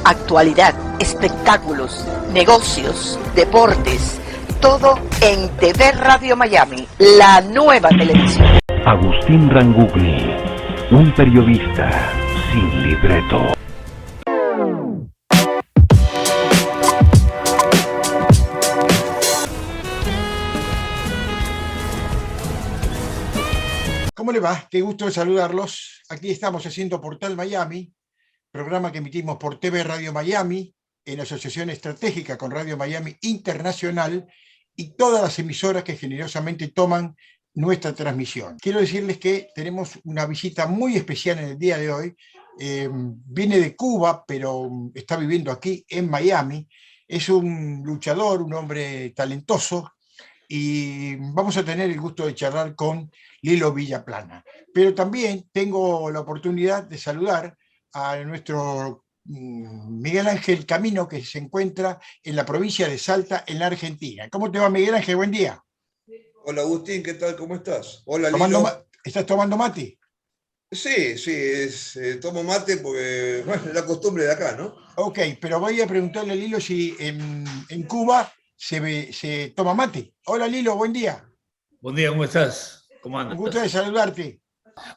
Actualidad, espectáculos, negocios, deportes, todo en TV Radio Miami, la nueva televisión. Agustín Rangugli, un periodista sin libreto. ¿Cómo le va? Qué gusto de saludarlos. Aquí estamos haciendo Portal Miami, programa que emitimos por TV Radio Miami, en asociación estratégica con Radio Miami Internacional y todas las emisoras que generosamente toman nuestra transmisión. Quiero decirles que tenemos una visita muy especial en el día de hoy. Viene de Cuba, pero está viviendo aquí en Miami. Es un luchador, un hombre talentoso, y vamos a tener el gusto de charlar con Lilo Villaplana. Pero también tengo la oportunidad de saludar a nuestro Miguel Ángel Camino, que se encuentra en la provincia de Salta, en la Argentina. ¿Cómo te va, Miguel Ángel? Buen día. Hola Agustín, ¿qué tal? ¿Cómo estás? Hola Lilo. ¿Estás tomando mate? Sí, tomo mate porque bueno, es la costumbre de acá, ¿no? Ok, pero voy a preguntarle a Lilo si en Cuba se toma mate. Hola Lilo, buen día. Buen día, ¿cómo estás? ¿Cómo andas? Un gusto de saludarte.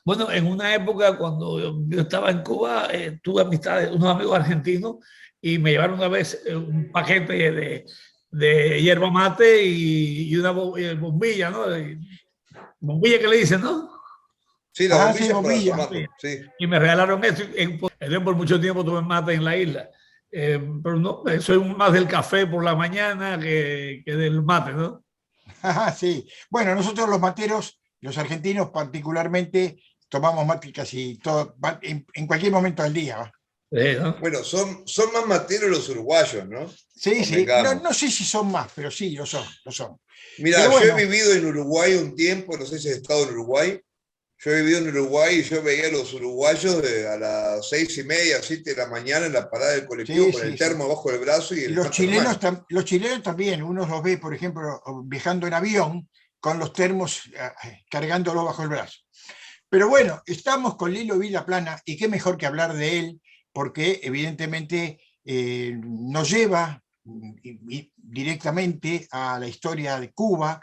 Bueno, en una época cuando yo estaba en Cuba, tuve amistades, unos amigos argentinos, y me llevaron una vez un paquete de hierba mate y una bombilla, ¿no? Bombilla que le dicen, ¿no? Sí, la bombilla, sí, bombilla. Sí. Y me regalaron eso. Por mucho tiempo tuve mate en la isla. Pero no, soy más del café por la mañana que del mate, ¿no? Sí. Bueno, nosotros los materos, los argentinos particularmente, tomamos mate casi todo, en cualquier momento del día. ¿No? Bueno, son más materos los uruguayos, ¿no? Sí, sí. No sé si son más, pero sí, lo son. Mira, bueno, yo he vivido en Uruguay un tiempo, no sé si has estado en Uruguay. Yo he vivido en Uruguay y yo veía a los uruguayos a las 6:30, 7 de la mañana en la parada del colectivo con el termo bajo el brazo y el los chilenos también, uno los ve, por ejemplo, viajando en avión con los termos cargándolo bajo el brazo. Pero bueno, estamos con Lilo Villaplana y qué mejor que hablar de él, porque evidentemente nos lleva directamente a la historia de Cuba,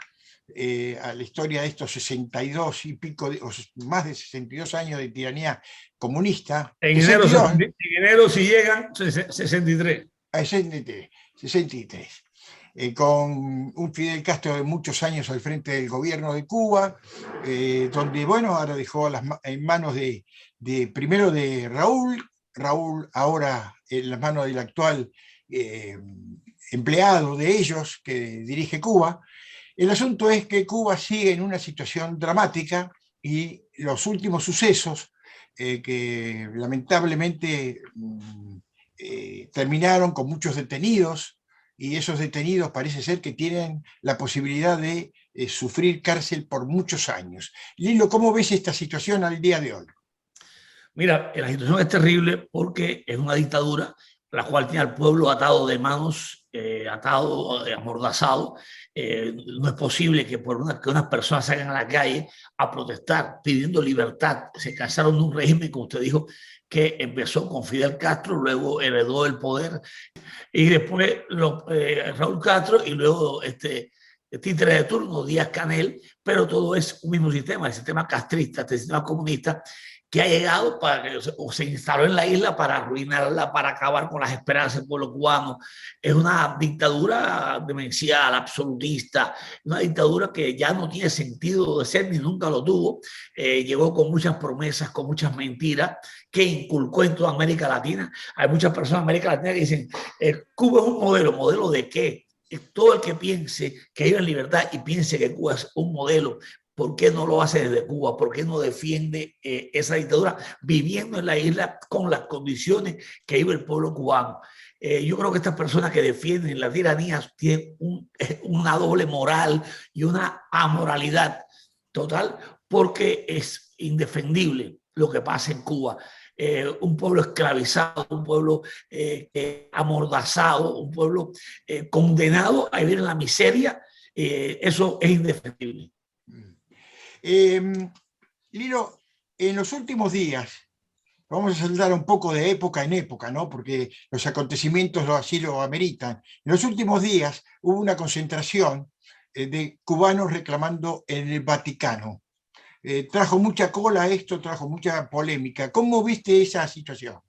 a la historia de estos 62 y pico, más de 62 años de tiranía comunista. En enero si llegan, 63. 63. Con un Fidel Castro de muchos años al frente del gobierno de Cuba, donde, bueno, ahora dejó en manos primero de Raúl ahora en las manos del actual empleado de ellos que dirige Cuba. El asunto es que Cuba sigue en una situación dramática y los últimos sucesos que lamentablemente terminaron con muchos detenidos, y esos detenidos parece ser que tienen la posibilidad de sufrir cárcel por muchos años. Lilo, ¿cómo ves esta situación al día de hoy? Mira, la situación es terrible porque es una dictadura la cual tiene al pueblo atado de manos, atado, amordazado. No es posible que que unas personas salgan a la calle a protestar pidiendo libertad. Se cansaron de un régimen, como usted dijo, que empezó con Fidel Castro, luego heredó el poder, y después Raúl Castro, y luego títere de turno, Díaz-Canel, pero todo es un mismo sistema, el sistema castrista, el sistema comunista, que ha llegado o se instaló en la isla para arruinarla, para acabar con las esperanzas del pueblo cubano. Es una dictadura demencial, absolutista, una dictadura que ya no tiene sentido de ser ni nunca lo tuvo. Llegó con muchas promesas, con muchas mentiras que inculcó en toda América Latina. Hay muchas personas en América Latina que dicen, Cuba es un ¿modelo de qué? Todo el que piense que vive en libertad y piense que Cuba es un modelo, ¿por qué no lo hace desde Cuba? ¿Por qué no defiende esa dictadura viviendo en la isla con las condiciones que vive el pueblo cubano? Yo creo que estas personas que defienden la tiranía tienen una doble moral y una amoralidad total, porque es indefendible lo que pasa en Cuba. Un pueblo esclavizado, un pueblo amordazado, un pueblo condenado a vivir en la miseria. Eso es indefendible. Lilo, en los últimos días, vamos a saltar un poco de época en época, ¿no? Porque los acontecimientos así lo ameritan. En los últimos días hubo una concentración de cubanos reclamando en el Vaticano. Trajo mucha cola esto, trajo mucha polémica. ¿Cómo viste esa situación?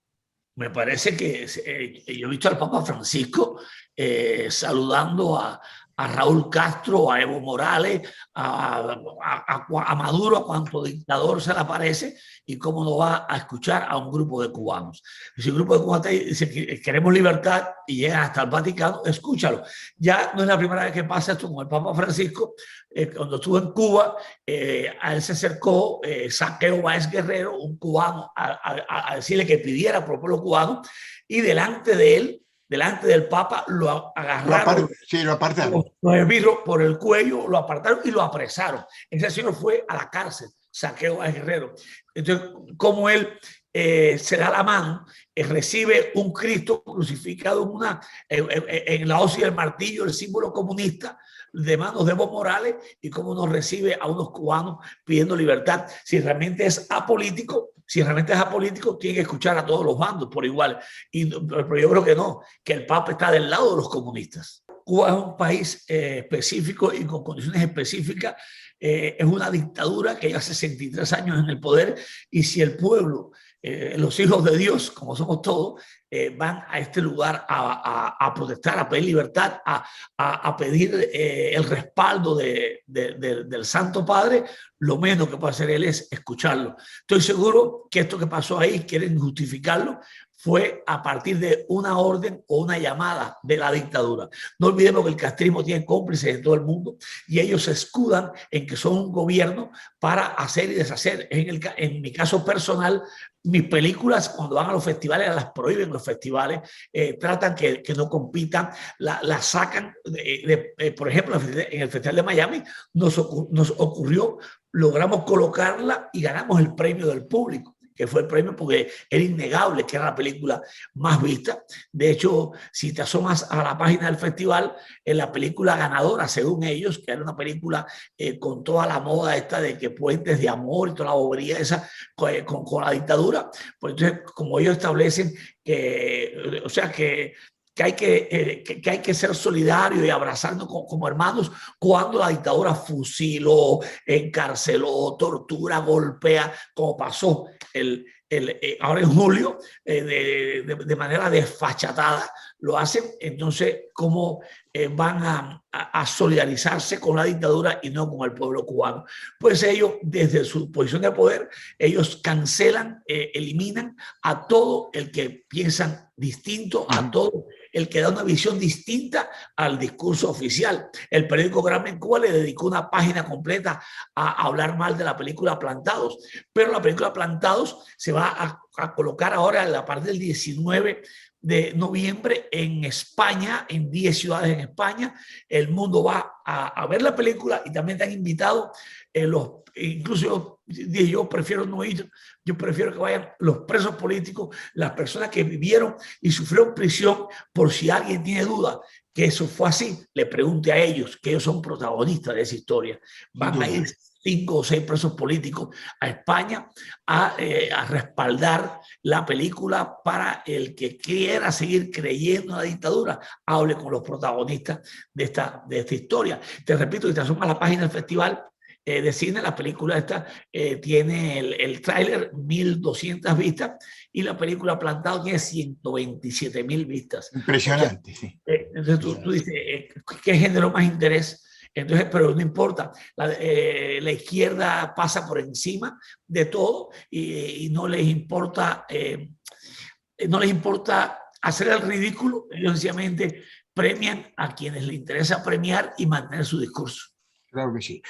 Me parece que yo he visto al Papa Francisco saludando a Raúl Castro, a Evo Morales, a Maduro, a cuanto dictador se le aparece, y cómo no va a escuchar a un grupo de cubanos. Si un grupo de cubanos dice que queremos libertad y llegan hasta el Vaticano, escúchalo. Ya no es la primera vez que pasa esto con el Papa Francisco. Cuando estuvo en Cuba, a él se acercó Saqueo Báez Guerrero, un cubano, a decirle que pidiera por el pueblo cubano, y delante de él, delante del Papa, lo agarraron, lo apartaron. Los esbirros por el cuello, lo apartaron y lo apresaron. Ese señor fue a la cárcel, Saqueo Báez Guerrero. Entonces, como él se da la mano, recibe un Cristo crucificado en la hoz y el martillo, el símbolo comunista, de manos de Evo Morales, y cómo nos recibe a unos cubanos pidiendo libertad. Si realmente es apolítico, tiene que escuchar a todos los bandos por igual. Pero yo creo que no, que el Papa está del lado de los comunistas. Cuba es un país específico y con condiciones específicas. Es una dictadura que lleva 63 años en el poder, y si el pueblo, los hijos de Dios, como somos todos, van a este lugar a protestar, a pedir libertad, a pedir el respaldo del Santo Padre, lo menos que puede hacer él es escucharlo. Estoy seguro que esto que pasó ahí, quieren justificarlo, fue a partir de una orden o una llamada de la dictadura. No olvidemos que el castrismo tiene cómplices en todo el mundo, y ellos se escudan en que son un gobierno para hacer y deshacer. En mi caso personal, mis películas, cuando van a los festivales, las prohíben los festivales, tratan que no compitan, las sacan. Por ejemplo, en el Festival de Miami nos ocurrió, logramos colocarla y ganamos el premio del público, que fue el premio porque era innegable que era la película más vista. De hecho, si te asomas a la página del festival, en la película ganadora, según ellos, que era una película con toda la moda esta de que puentes de amor y toda la bobería esa con la dictadura, pues entonces, como ellos establecen que, o sea, que hay que ser solidario y abrazarnos como hermanos, cuando la dictadura fusiló, encarceló, tortura, golpea, como pasó ahora en julio, de manera desfachatada, lo hacen. Entonces, ¿cómo van a solidarizarse con la dictadura y no con el pueblo cubano? Pues ellos, desde su posición de poder, ellos cancelan, eliminan a todo el que piensan distinto, a todo el que da una visión distinta al discurso oficial. El periódico Grammy en Cuba le dedicó una página completa a hablar mal de la película Plantados, pero la película Plantados se va a colocar ahora a partir del 19 de noviembre en España, en 10 ciudades en España. El mundo va a ver la película, y también te han invitado incluso yo prefiero no ir, yo prefiero que vayan los presos políticos, las personas que vivieron y sufrieron prisión, por si alguien tiene duda que eso fue así, le pregunte a ellos, que ellos son protagonistas de esa historia. Van a ir 5 o 6 presos políticos a España a respaldar la película, para el que quiera seguir creyendo en la dictadura, hable con los protagonistas de esta historia. Te repito, si te asomas a la página del festival de cine, la película esta tiene el tráiler 1.200 vistas, y la película Plantado tiene 127.000 vistas. Impresionante, o sea, sí. Entonces tú dices, ¿qué género más interés? Entonces, pero no importa, la izquierda pasa por encima de todo, y no les importa, hacer el ridículo. Ellos sencillamente premian a quienes les interesa premiar y mantener su discurso. Claro que sí.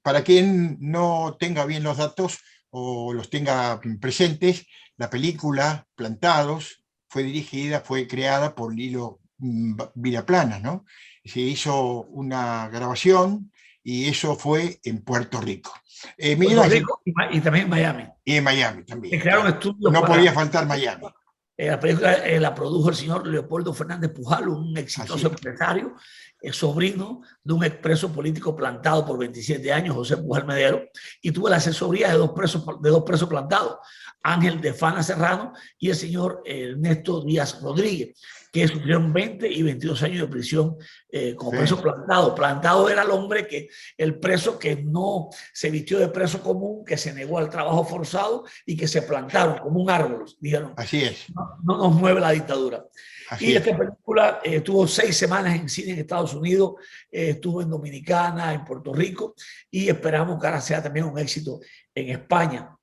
Para quien no tenga bien los datos o los tenga presentes, la película Plantados fue creada por Lilo Vilaplana, ¿no? Se hizo una grabación, y eso fue en Puerto Rico. Puerto Rico y también en Miami. Y en Miami también. Claro, no podía faltar Miami. La película la produjo el señor Leopoldo Fernández Pujalo, un exitoso empresario, sobrino de un expreso político plantado por 27 años, José Pujal Medero, y tuve la asesoría de dos presos plantados, Ángel de Fana Serrano y el señor Ernesto Díaz Rodríguez, que sufrieron 20 y 22 años de prisión como preso plantado. Plantado era el preso que no se vistió de preso común, que se negó al trabajo forzado y que se plantaron como un árbol. Dijeron, así es. No nos mueve la dictadura. Así y esta película tuvo 6 semanas en cine en Estados Unidos, estuvo en Dominicana, en Puerto Rico, y esperamos que ahora sea también un éxito en España.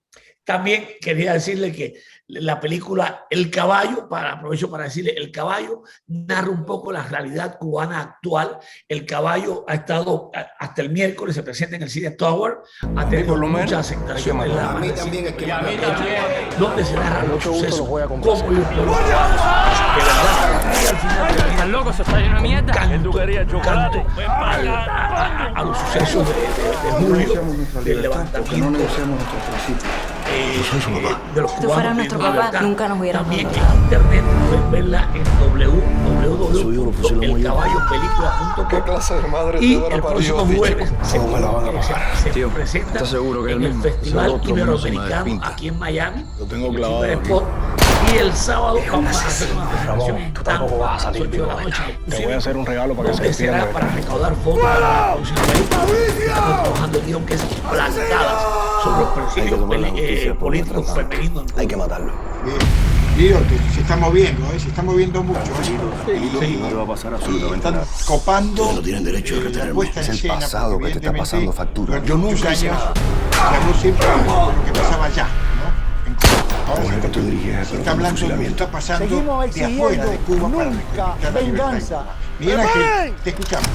También quería decirle que la película El Caballo, aprovecho para decirle, El Caballo narra un poco la realidad cubana actual. El Caballo ha estado hasta el miércoles, se presenta en el Cine Tower, ha tenido mucha aceptación en la donde se narran los sucesos, cómo ellos pueblos de verdad, al loco, se está lleno de mierda. Canto a los sucesos de julio, del levantamiento. De los si tú fueras nuestro papá, nunca nos hubieras también en internet pueden verla en www.elcaballopelícula.com. ¿Qué clase de madre y te da el para próximo Dios? jueves se Tío, presenta ¿estás seguro que en el Festival Iberoamericano aquí en Miami. Lo tengo clavado aquí. Y el sábado vamos a hacer una presentación en Tampa a las 8 de la noche. Te voy a hacer un regalo para que se será entienda. para recaudar fondos para la próxima película. Estamos trabajando guión que es plantadas sobre los principios políticos femeninos. Hay que matarlo. Líder, que se está moviendo, se está moviendo mucho. No le va a pasar absolutamente Están nada. copando. No tienen derecho a retenerme. Puesta en Es el escena, pasado porque que te está pasando factura. Yo nunca hice nada. Se habló siempre de lo que pasaba allá, ¿no? Ahora que tú diriges se está hablando de lo que está pasando de afuera de Cuba para recuperar la venganza. Miguel Ángel, te escuchamos.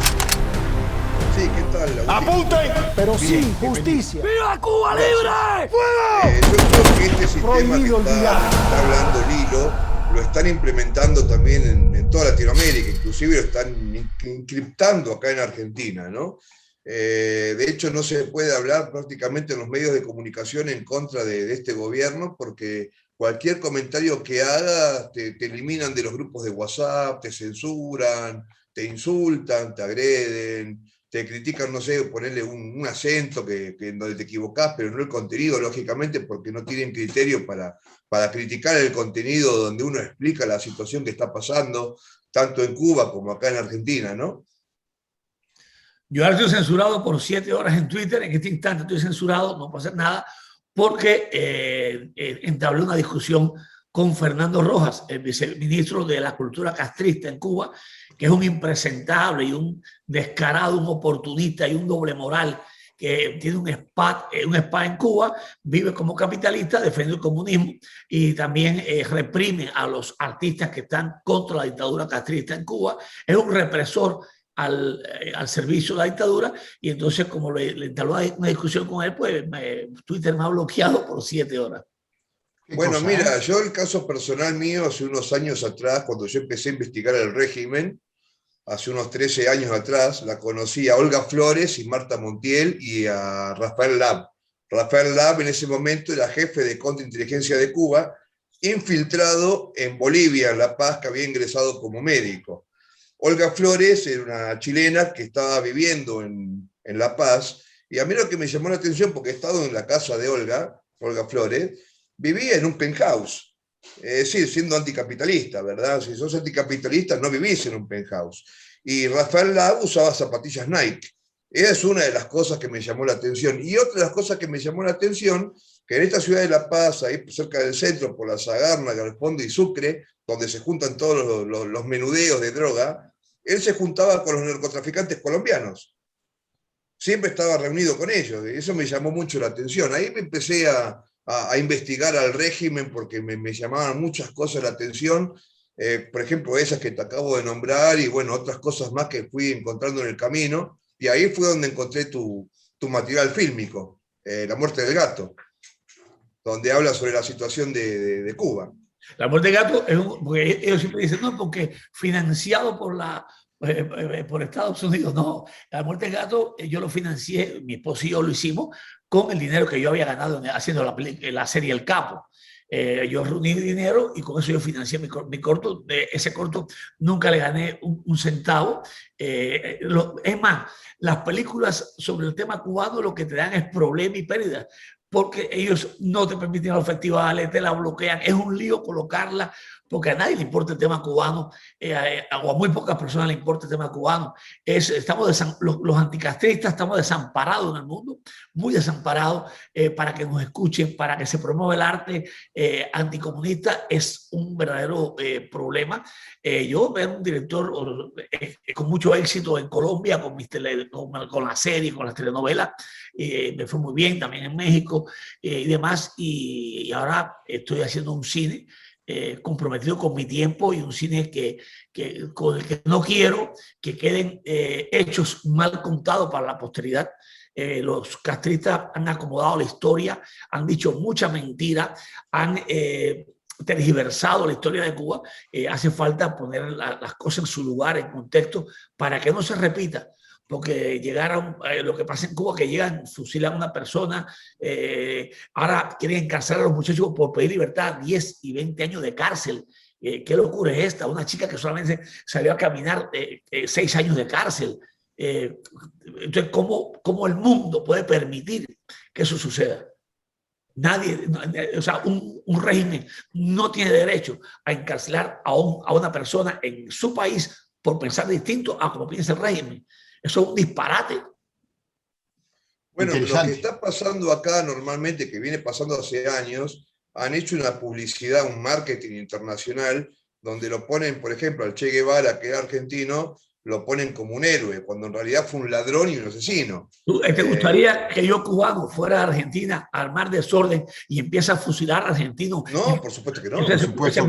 Sí, ¿qué tal? ¡Apunten! Pero sin justicia. ¡Viva Cuba libre! Yo creo que este sistema que está hablando Lilo lo están implementando también en toda Latinoamérica, inclusive lo están encriptando acá en Argentina, ¿no? De hecho, no se puede hablar prácticamente en los medios de comunicación en contra de este gobierno, porque cualquier comentario que hagas te eliminan de los grupos de WhatsApp, te censuran, te insultan, te agreden, te critican, no sé, ponerle un acento en donde te equivocás, pero no el contenido, lógicamente, porque no tienen criterio para criticar el contenido donde uno explica la situación que está pasando, tanto en Cuba como acá en Argentina, ¿no? Yo ahora estoy censurado por 7 horas en Twitter, en este instante estoy censurado, no puedo hacer nada, porque entablé una discusión con Fernando Rojas, el viceministro de la Cultura castrista en Cuba, que es un impresentable y un descarado, un oportunista y un doble moral, que tiene un spa en Cuba, vive como capitalista, defiende el comunismo y también reprime a los artistas que están contra la dictadura castrista en Cuba. Es un represor al servicio de la dictadura, y entonces como le entabló una discusión con él, pues Twitter me ha bloqueado por 7 horas. Bueno, mira, yo el caso personal mío, hace unos años atrás, cuando yo empecé a investigar el régimen, hace unos 13 años atrás, la conocí a Olga Flores y Marta Montiel y a Rafael Lab. Rafael Lab en ese momento era jefe de contrainteligencia de Cuba, infiltrado en Bolivia, en La Paz, que había ingresado como médico. Olga Flores era una chilena que estaba viviendo en La Paz, y a mí lo que me llamó la atención, porque he estado en la casa de Olga Flores, vivía en un penthouse, es decir, siendo anticapitalista, ¿verdad? Si sos anticapitalista no vivís en un penthouse. Y Rafael Lab usaba zapatillas Nike. Esa es una de las cosas que me llamó la atención. Y otra de las cosas que me llamó la atención, que en esta ciudad de La Paz, ahí cerca del centro, por la Sagarna, Galpondo y Sucre, donde se juntan todos los menudeos de droga, él se juntaba con los narcotraficantes colombianos. Siempre estaba reunido con ellos. Y eso me llamó mucho la atención. Ahí me empecé a investigar al régimen porque me llamaban muchas cosas la atención, por ejemplo esas que te acabo de nombrar y bueno, otras cosas más que fui encontrando en el camino, y ahí fue donde encontré tu material fílmico, La muerte del gato, donde habla sobre la situación de Cuba. La muerte del gato es porque ellos siempre dicen, no, porque financiado por Estados Unidos. No, La muerte del gato yo lo financié, mi esposo y yo lo hicimos con el dinero que yo había ganado haciendo la serie El Capo. Yo reuní dinero y con eso yo financié mi corto. Ese corto nunca le gané un centavo. Es más, las películas sobre el tema cubano lo que te dan es problema y pérdida, porque ellos no te permiten los festivales, te la bloquean. Es un lío colocarla, porque a nadie le importa el tema cubano, o a muy pocas personas le importa el tema cubano. Los anticastristas estamos desamparados en el mundo, muy desamparados. Para que nos escuchen, para que se promueva el arte anticomunista, es un verdadero problema. Yo era un director con mucho éxito en Colombia, con la serie, con las telenovelas. Me fue muy bien también en México y demás. Y ahora estoy haciendo un cine comprometido con mi tiempo, y un cine con el que no quiero que queden hechos mal contados para la posteridad. Los castristas han acomodado la historia, han dicho mucha mentira, han tergiversado la historia de Cuba. Hace falta poner las cosas en su lugar, en contexto, para que no se repita. Porque lo que pasa en Cuba, que llegan, fusilan a una persona, ahora quieren encarcelar a los muchachos por pedir libertad, 10 y 20 años de cárcel. ¿Qué locura es esta? Una chica que solamente salió a caminar, 6 años de cárcel. Entonces, ¿cómo el mundo puede permitir que eso suceda? Nadie, o sea, un régimen no tiene derecho a encarcelar a una persona en su país por pensar distinto a como piensa el régimen. Eso es un disparate. Bueno, lo que está pasando acá normalmente, que viene pasando hace años, han hecho una publicidad, un marketing internacional, donde lo ponen, por ejemplo, al Che Guevara, que era argentino, lo ponen como un héroe, cuando en realidad fue un ladrón y un asesino. ¿Te gustaría que yo, cubano, fuera a Argentina a armar desorden y empiece a fusilar a argentinos? No, por supuesto que no. Por supuesto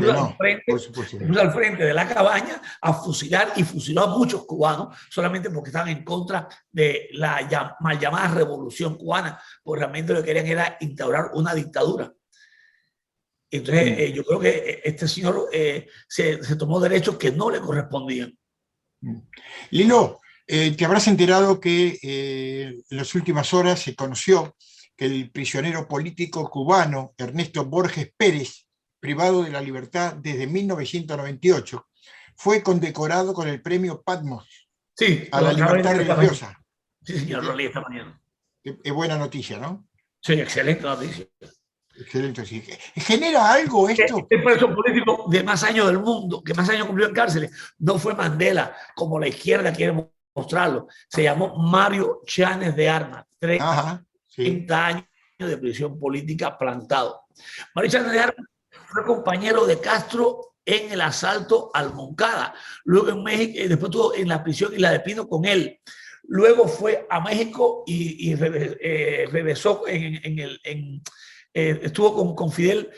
que no. Al frente de la cabaña a fusilar, y fusiló a muchos cubanos solamente porque estaban en contra de la mal llamada revolución cubana, porque realmente lo que querían era instaurar una dictadura. Entonces, yo creo que este señor se tomó derechos que no le correspondían. Lilo, te habrás enterado que en las últimas horas se conoció que el prisionero político cubano Ernesto Borges Pérez, privado de la libertad desde 1998, fue condecorado con el premio Patmos a la libertad religiosa. Sí, señor, lo leí esta mañana. Es buena noticia, ¿no? Sí, excelente noticia. Excelente, sí. ¿Genera algo esto? El preso político de más años del mundo, que más años cumplió en cárceles, no fue Mandela, como la izquierda quiere mostrarlo. Se llamó Mario Chanes de Armas. 30 años de prisión política plantado. Mario Chanes de Armas fue compañero de Castro en el asalto al Moncada. Luego en México, después estuvo en la prisión y la de Pino con él. Luego fue a México y regresó estuvo con Fidel,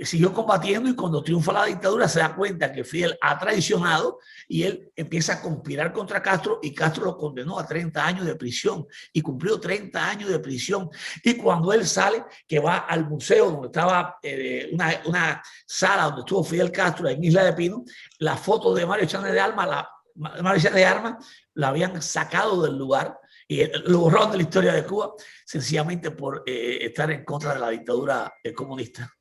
siguió combatiendo, y cuando triunfa la dictadura se da cuenta que Fidel ha traicionado y él empieza a conspirar contra Castro, y Castro lo condenó a 30 años de prisión y cumplió 30 años de prisión. Y cuando él sale, que va al museo donde estaba una sala donde estuvo Fidel Castro en Isla de Pino, la foto de Mario Chanes de Armas la habían sacado del lugar y lo borraron de la historia de Cuba, sencillamente por estar en contra de la dictadura comunista.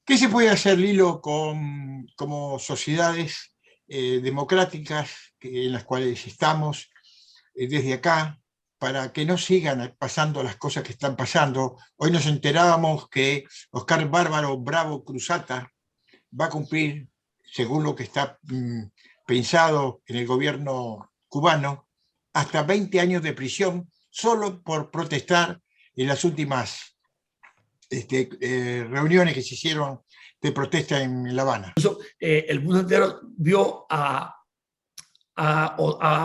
¿Qué se puede hacer, Lilo, como sociedades democráticas en las cuales estamos desde acá, para que no sigan pasando las cosas que están pasando? Hoy nos enterábamos que Oscar Bárbaro Bravo Cruzata va a cumplir, según lo que está pensado en el gobierno cubano, hasta 20 años de prisión solo por protestar en las últimas reuniones que se hicieron de protesta en La Habana. El mundo entero vio a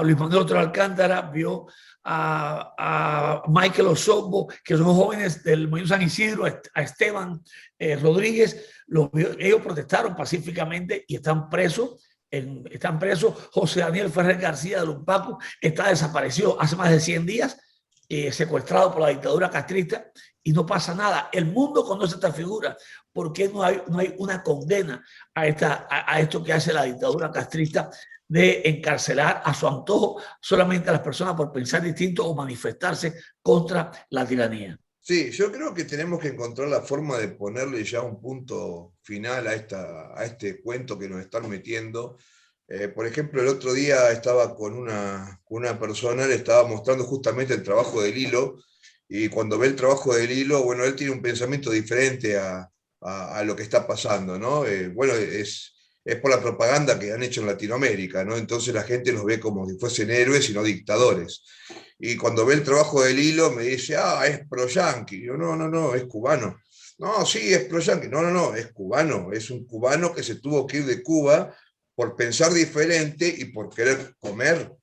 Luis Manuel Otero Alcántara, vio a Michael Osorbo, que son jóvenes del Movimiento San Isidro, a Esteban Rodríguez. Ellos protestaron pacíficamente y están presos. José Daniel Ferrer García de Lumpaco está desaparecido hace más de 100 días, secuestrado por la dictadura castrista, y no pasa nada. El mundo conoce esta figura. ¿Por qué no hay una condena a esto que hace la dictadura castrista de encarcelar a su antojo solamente a las personas por pensar distinto o manifestarse contra la tiranía? Sí, yo creo que tenemos que encontrar la forma de ponerle ya un punto final a este cuento que nos están metiendo. Por ejemplo, el otro día estaba con una persona, le estaba mostrando justamente el trabajo del hilo, y cuando ve el trabajo del hilo, bueno, él tiene un pensamiento diferente a lo que está pasando, ¿no? Bueno, es por la propaganda que han hecho en Latinoamérica, ¿no? Entonces la gente los ve como si fuesen héroes y no dictadores. Y cuando ve el trabajo del hilo me dice, es pro-yanqui. Yo, no, es cubano. No, sí, es pro-yanqui. No, es cubano. Es un cubano que se tuvo que ir de Cuba por pensar diferente y por querer comer,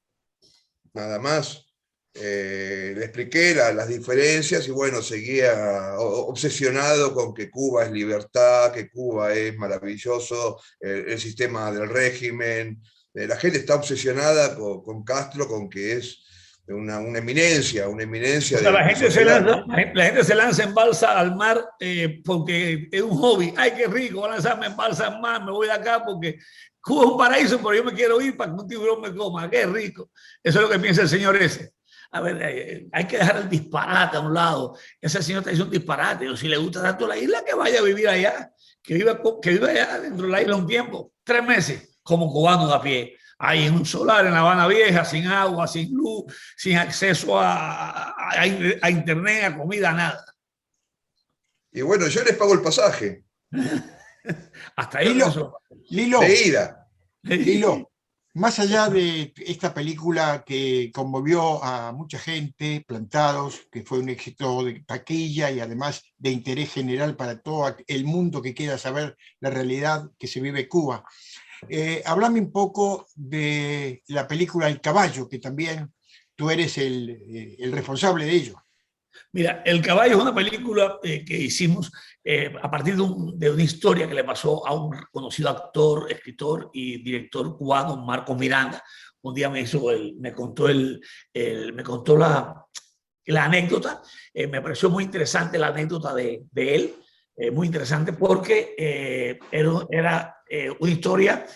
nada más. Le expliqué las diferencias y bueno, seguía obsesionado con que Cuba es libertad, que Cuba es maravilloso, el sistema del régimen. La gente está obsesionada con Castro, con que es una eminencia O sea, de la gente sociedad, ¿no? la gente se lanza en balsa al mar porque es un hobby. ¡Ay, qué rico! Voy a lanzarme en balsa al mar, me voy de acá porque Cuba es un paraíso, pero yo me quiero ir para que un tiburón me coma. ¡Qué rico! Eso es lo que piensa el señor ese. A ver, hay que dejar el disparate a un lado. Ese señor está diciendo un disparate. O si le gusta tanto la isla, que vaya a vivir allá. Que viva allá dentro de la isla un tiempo. 3 meses como cubano de a pie. Ahí en un solar en La Habana Vieja, sin agua, sin luz, sin acceso a internet, a comida, nada. Y bueno, yo les pago el pasaje. Hasta ahí. Lilo, más allá de esta película que conmovió a mucha gente, Plantados, que fue un éxito de taquilla y además de interés general para todo el mundo que quiera saber la realidad que se vive en Cuba, háblame un poco de la película El Caballo, que también tú eres el responsable de ello. Mira, El Caballo es una película que hicimos a partir de una historia que le pasó a un conocido actor, escritor y director cubano, Marcos Miranda. Un día me contó la anécdota. Me pareció muy interesante la anécdota de él. Muy interesante porque era una historia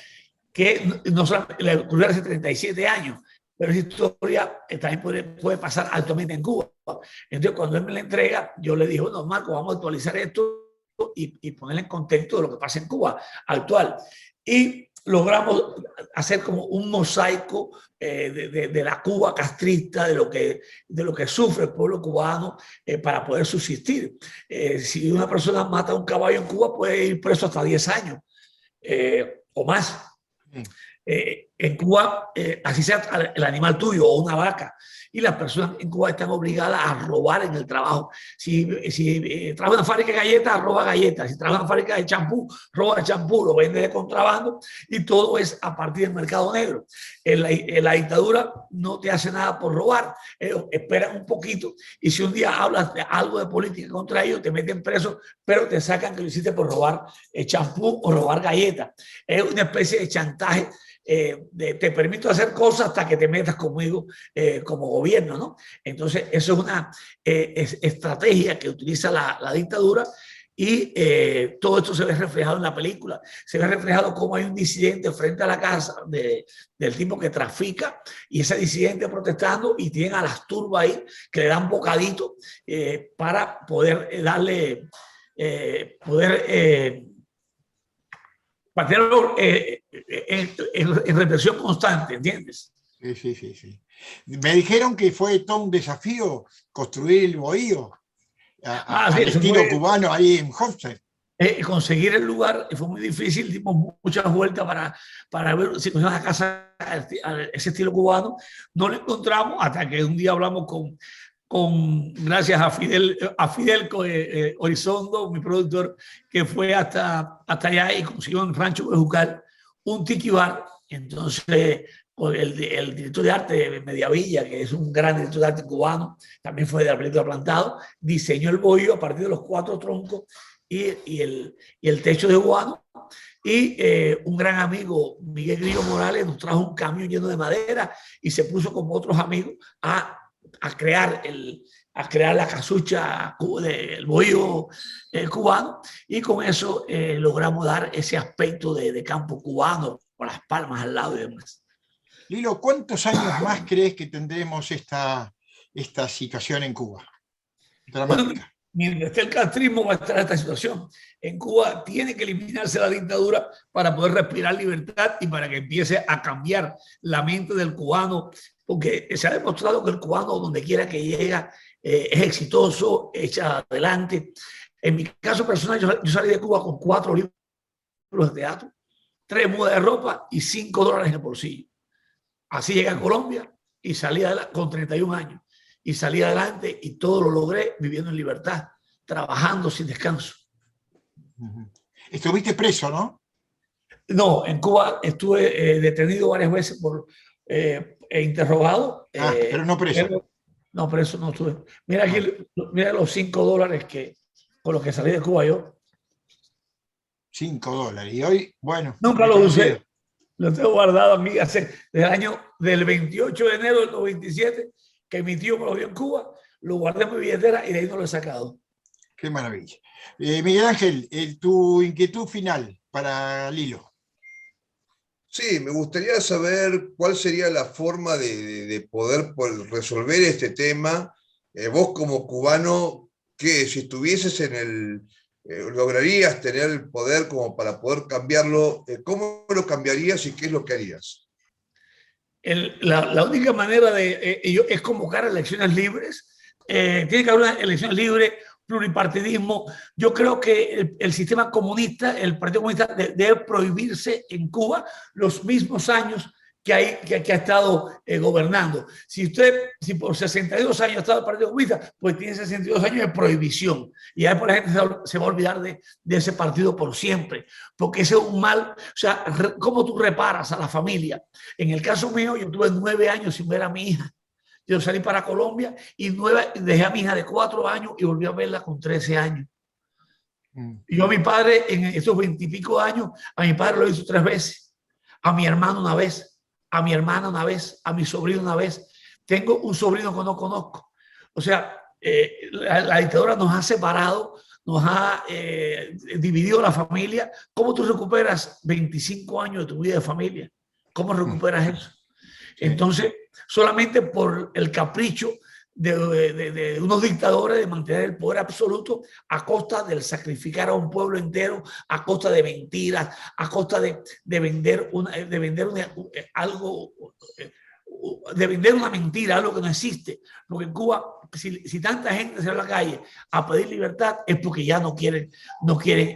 que no solamente le ocurrió hace 37 años, pero esa historia también puede pasar actualmente en Cuba. Entonces, cuando él me la entrega, yo le dije, bueno, Marco, vamos a actualizar esto y ponerle en contexto de lo que pasa en Cuba actual. Y logramos hacer como un mosaico de la Cuba castrista, de lo que sufre el pueblo cubano para poder subsistir. Si una persona mata a un caballo en Cuba, puede ir preso hasta 10 años o más. En Cuba, así sea el animal tuyo o una vaca, y las personas en Cuba están obligadas a robar en el trabajo. Si trabaja en una fábrica de galletas, roba galletas. Si trabaja en una fábrica de champú, roba champú, lo vende de contrabando, y todo es a partir del mercado negro. En la dictadura no te hace nada por robar, esperan un poquito, y si un día hablas de algo de política contra ellos, te meten preso, pero te sacan que lo hiciste por robar champú o robar galletas. Es una especie de chantaje. Te permito hacer cosas hasta que te metas conmigo como gobierno, ¿no? Entonces, eso es una estrategia que utiliza la dictadura, y todo esto se ve reflejado en la película. Se ve reflejado cómo hay un disidente frente a la casa del tipo que trafica, y ese disidente protestando, y tienen a las turbas ahí que le dan bocadito para poder darle, mantenerlo en represión constante, ¿entiendes? Sí. Me dijeron que fue todo un desafío construir el bohío al estilo cubano ahí en Homestead. Conseguir el lugar fue muy difícil, dimos muchas vueltas para ver si nos iban a casa ese estilo cubano. No lo encontramos hasta que un día hablamos gracias a Fidel Horizondo, mi productor, que fue hasta allá y consiguió en Rancho Bejucal un tiki bar. Entonces, el director de arte de Mediavilla, que es un gran director de arte cubano, también fue de la película Plantado, diseñó el bohío a partir de los 4 troncos y el techo de guano. Y un gran amigo, Miguel Grillo Morales, nos trajo un camión lleno de madera y se puso con otros amigos a crear la casucha del bohío cubano, y con eso logramos dar ese aspecto de campo cubano, con las palmas al lado y demás. Lilo, ¿cuántos años más crees que tendremos esta situación en Cuba? Bueno, mientras esté el castrismo va a estar esta situación. En Cuba tiene que eliminarse la dictadura para poder respirar libertad y para que empiece a cambiar la mente del cubano, porque se ha demostrado que el cubano, donde quiera que llega, es exitoso, echa adelante. En mi caso personal, yo salí de Cuba con 4 libros de teatro, 3 mudas de ropa y $5 en el bolsillo. Así llegué a Colombia y salí con 31 años. Y salí adelante y todo lo logré viviendo en libertad, trabajando sin descanso. Estuviste preso, ¿no? No, en Cuba estuve detenido varias veces por interrogado. Pero no preso. No, preso no estuve. Mira aquí, mira los $5 que, con los que salí de Cuba yo. $5. Y hoy, bueno. Nunca los usé. Los tengo guardados a mí del 28 de enero del 97, que mi tío me lo dio en Cuba, lo guardé en mi billetera y de ahí no lo he sacado. Qué maravilla. Miguel Ángel, tu inquietud final para Lilo. Sí, me gustaría saber cuál sería la forma de poder resolver este tema. Vos como cubano, ¿qué? Si estuvieses en el... ¿lograrías tener el poder como para poder cambiarlo? ¿Cómo lo cambiarías y qué es lo que harías? La única manera es convocar elecciones libres. Tiene que haber una elección libre, pluripartidismo. Yo creo que el sistema comunista, el Partido Comunista, debe prohibirse en Cuba los mismos años que ha estado gobernando. Si por 62 años ha estado el Partido Comunista, pues tiene 62 años de prohibición. Y ahí por la gente se va a olvidar de ese partido por siempre. Porque ese es un mal. O sea, ¿cómo tú reparas a la familia? En el caso mío, yo tuve 9 años sin ver a mi hija. Yo salí para Colombia y dejé a mi hija de 4 años y volví a verla con 13 años. Y yo a mi padre, en esos 20 y pico años, a mi padre lo hizo 3 veces. A mi hermano una vez. A mi hermana una vez, a mi sobrino una vez. Tengo un sobrino que no conozco. O sea, la dictadura nos ha separado, nos ha dividido la familia. ¿Cómo tú recuperas 25 años de tu vida de familia? ¿Cómo recuperas eso? Entonces, solamente por el capricho de unos dictadores de mantener el poder absoluto a costa del sacrificar a un pueblo entero, a costa de mentiras, a costa de vender una mentira, algo que no existe. Porque en Cuba, si tanta gente sale a la calle a pedir libertad, es porque ya no quieren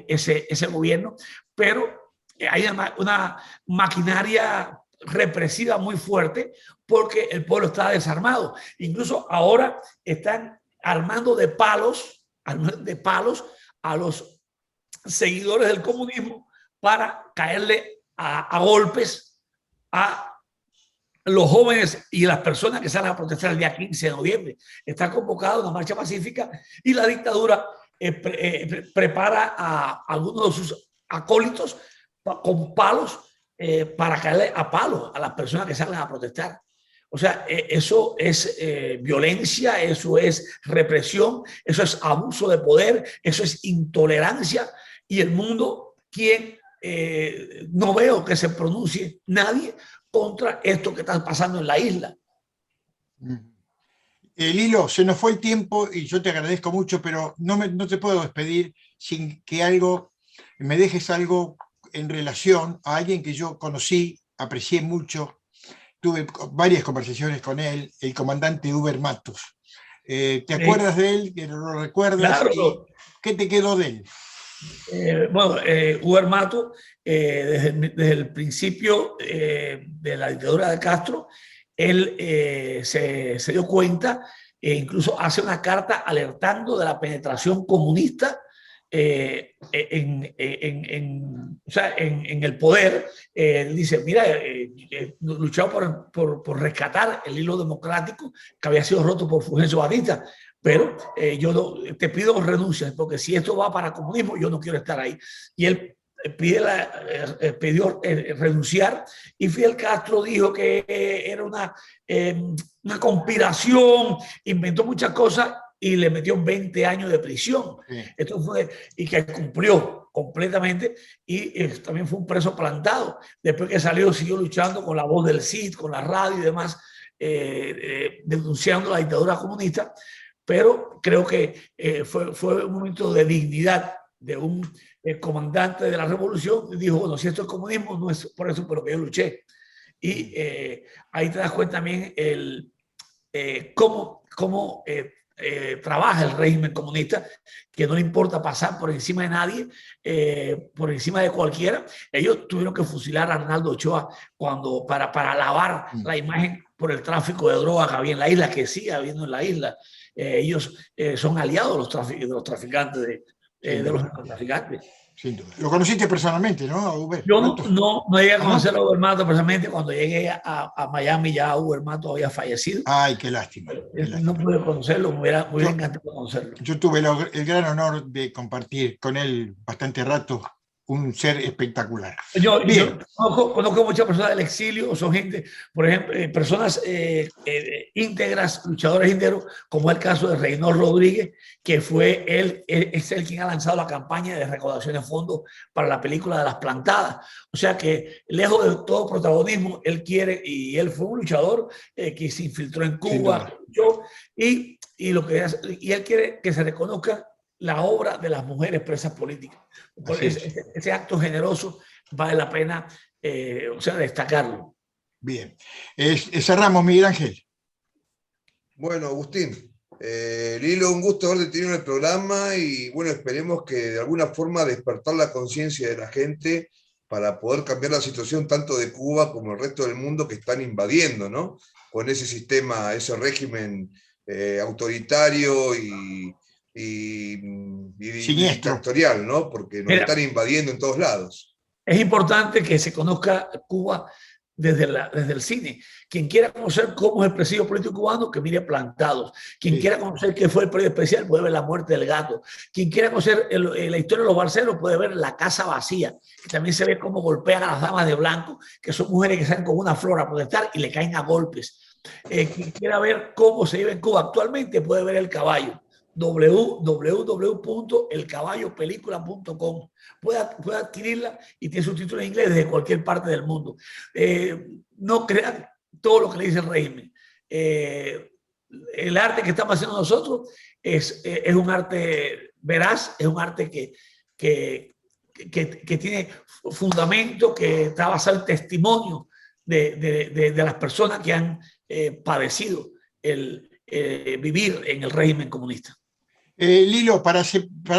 ese gobierno. Pero hay una maquinaria represiva muy fuerte porque el pueblo está desarmado. Incluso ahora están armando de palos a los seguidores del comunismo para caerle a golpes a los jóvenes y las personas que salen a protestar el día 15 de noviembre. Está convocada una marcha pacífica y la dictadura prepara a algunos de sus acólitos con palos para caerle a palos a las personas que salen a protestar. O sea, eso es violencia, eso es represión, eso es abuso de poder, eso es intolerancia. Y el mundo, no veo que se pronuncie nadie contra esto que está pasando en la isla. Lilo, se nos fue el tiempo y yo te agradezco mucho, pero no te puedo despedir sin que me dejes algo en relación a alguien que yo conocí, aprecié mucho, tuve varias conversaciones con él, el comandante Uber Matus. ¿Te acuerdas de él? ¿Que lo recuerdas? Claro. ¿Qué te quedó de él? Uber Matus, desde el principio de la dictadura de Castro, él se dio cuenta, incluso hace una carta alertando de la penetración comunista en el poder. Dice, mira, luchado por rescatar el hilo democrático que había sido roto por Fulgencio Batista, pero yo te pido renuncias, porque si esto va para comunismo, yo no quiero estar ahí. Y él pidió renunciar, y Fidel Castro dijo que era una conspiración, inventó muchas cosas y le metió 20 años de prisión. Sí. Esto fue, y que cumplió completamente, y también fue un preso plantado. Después que salió, siguió luchando con la voz del CID, con la radio y demás, denunciando la dictadura comunista. pero creo que fue un momento de dignidad de un comandante de la revolución. Dijo, bueno, si esto es comunismo, no es por eso por lo que yo luché. Y ahí te das cuenta también cómo trabaja el régimen comunista, que no le importa pasar por encima de nadie, por encima de cualquiera. Ellos tuvieron que fusilar a Arnaldo Ochoa para lavar la imagen por el tráfico de droga que había en la isla, que sigue habiendo en la isla. Ellos son aliados de los traficantes, de los narcotraficantes. Sin duda. Lo conociste personalmente, ¿no? A Uber. Yo no llegué a conocer a Uber Mato personalmente. Cuando llegué a Miami ya Uber Mato había fallecido. Ay, qué lástima. No pude conocerlo, me hubiera encantado conocerlo. Yo tuve el gran honor de compartir con él bastante rato, un ser espectacular. Yo conozco muchas personas del exilio, son gente, por ejemplo, personas íntegras, luchadores íntegros, como el caso de Reynor Rodríguez, que es el quien ha lanzado la campaña de recaudación de fondos para la película de Las Plantadas. O sea que, lejos de todo protagonismo, él quiere, y él fue un luchador que se infiltró en Cuba, y él quiere que se reconozca la obra de las mujeres presas políticas. Ese acto generoso vale la pena destacarlo. Bien. Cerramos, Miguel Ángel. Bueno, Agustín, Lilo, un gusto haberte tenido en el programa y bueno, esperemos que de alguna forma despertar la conciencia de la gente para poder cambiar la situación tanto de Cuba como el resto del mundo que están invadiendo, ¿no? Con ese sistema, ese régimen autoritario y dictatorial, ¿no? Porque nos están invadiendo en todos lados. Es importante que se conozca Cuba desde el cine. Quien quiera conocer cómo es el presidio político cubano, que mire Plantados. Quien quiera conocer qué fue el periodo especial, puede ver La Muerte del Gato. Quien quiera conocer la historia de los Barcelos, puede ver La Casa Vacía, que también se ve cómo golpean a las damas de blanco, que son mujeres que salen con una flor a protestar y le caen a golpes. Quien quiera ver cómo se vive en Cuba actualmente, puede ver El Caballo. www.elcaballopelícula.com. Puede adquirirla y tiene subtítulos en inglés desde cualquier parte del mundo. No crean todo lo que le dice el régimen. El arte que estamos haciendo nosotros es un arte veraz, es un arte que tiene fundamento, que está basado en testimonio de las personas que han padecido el vivir en el régimen comunista. Lilo, para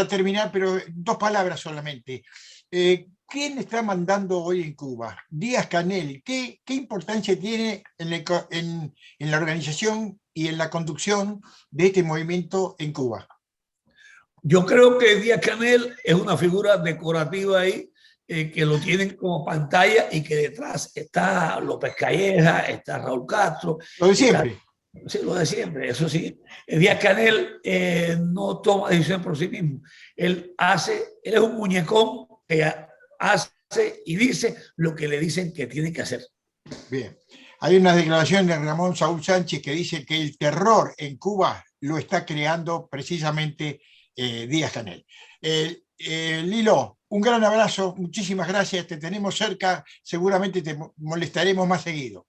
terminar, pero 2 palabras solamente. ¿Quién está mandando hoy en Cuba? Díaz-Canel. ¿Qué importancia tiene en la organización y en la conducción de este movimiento en Cuba? Yo creo que Díaz-Canel es una figura decorativa ahí, que lo tienen como pantalla y que detrás está López Calleja, está Raúl Castro. Lo de siempre. Sí, lo de siempre, eso sí. Díaz-Canel no toma decisiones por sí mismo. Él es un muñecón que hace y dice lo que le dicen que tiene que hacer. Bien. Hay una declaración de Ramón Saúl Sánchez que dice que el terror en Cuba lo está creando precisamente Díaz-Canel. Lilo, un gran abrazo, muchísimas gracias, te tenemos cerca, seguramente te molestaremos más seguido.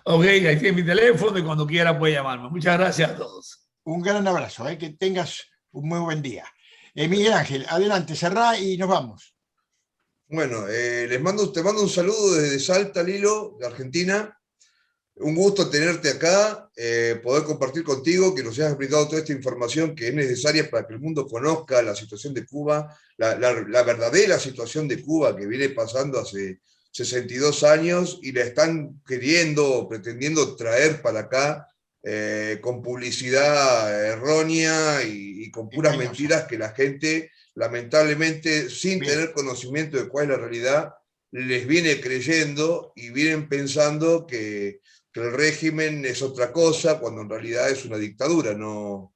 Ok, ahí tiene mi teléfono y cuando quiera puede llamarme. Muchas gracias a todos. Un gran abrazo, que tengas un muy buen día. Miguel Ángel, adelante, cerrá y nos vamos. Bueno, te mando un saludo desde Salta, Lilo, de Argentina. Un gusto tenerte acá, poder compartir contigo, que nos hayas explicado toda esta información que es necesaria para que el mundo conozca la situación de Cuba, la verdadera situación de Cuba que viene pasando hace 62 años y la están pretendiendo traer para acá con publicidad errónea y con puras mentiras que la gente, lamentablemente, sin tener conocimiento de cuál es la realidad, les viene creyendo y vienen pensando que el régimen es otra cosa, cuando en realidad es una dictadura, no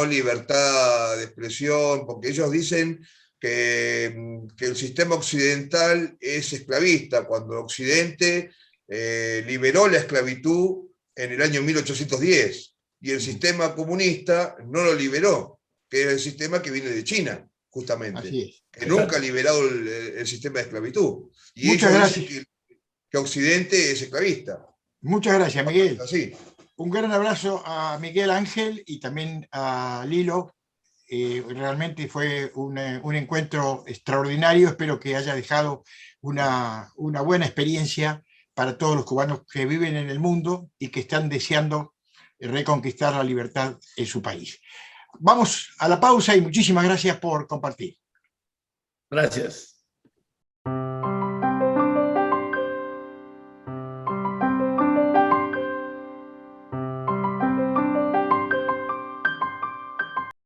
libertad de expresión, porque ellos dicen que el sistema occidental es esclavista, cuando Occidente liberó la esclavitud en el año 1810, y el sistema comunista no lo liberó, que es el sistema que viene de China, justamente, que nunca ha liberado el sistema de esclavitud. Y muchas ellos gracias. dicen que Occidente es esclavista. Muchas gracias, Miguel. Así. Un gran abrazo a Miguel Ángel y también a Lilo. Realmente fue un encuentro extraordinario. Espero que haya dejado una buena experiencia para todos los cubanos que viven en el mundo y que están deseando reconquistar la libertad en su país. Vamos a la pausa y muchísimas gracias por compartir. Gracias.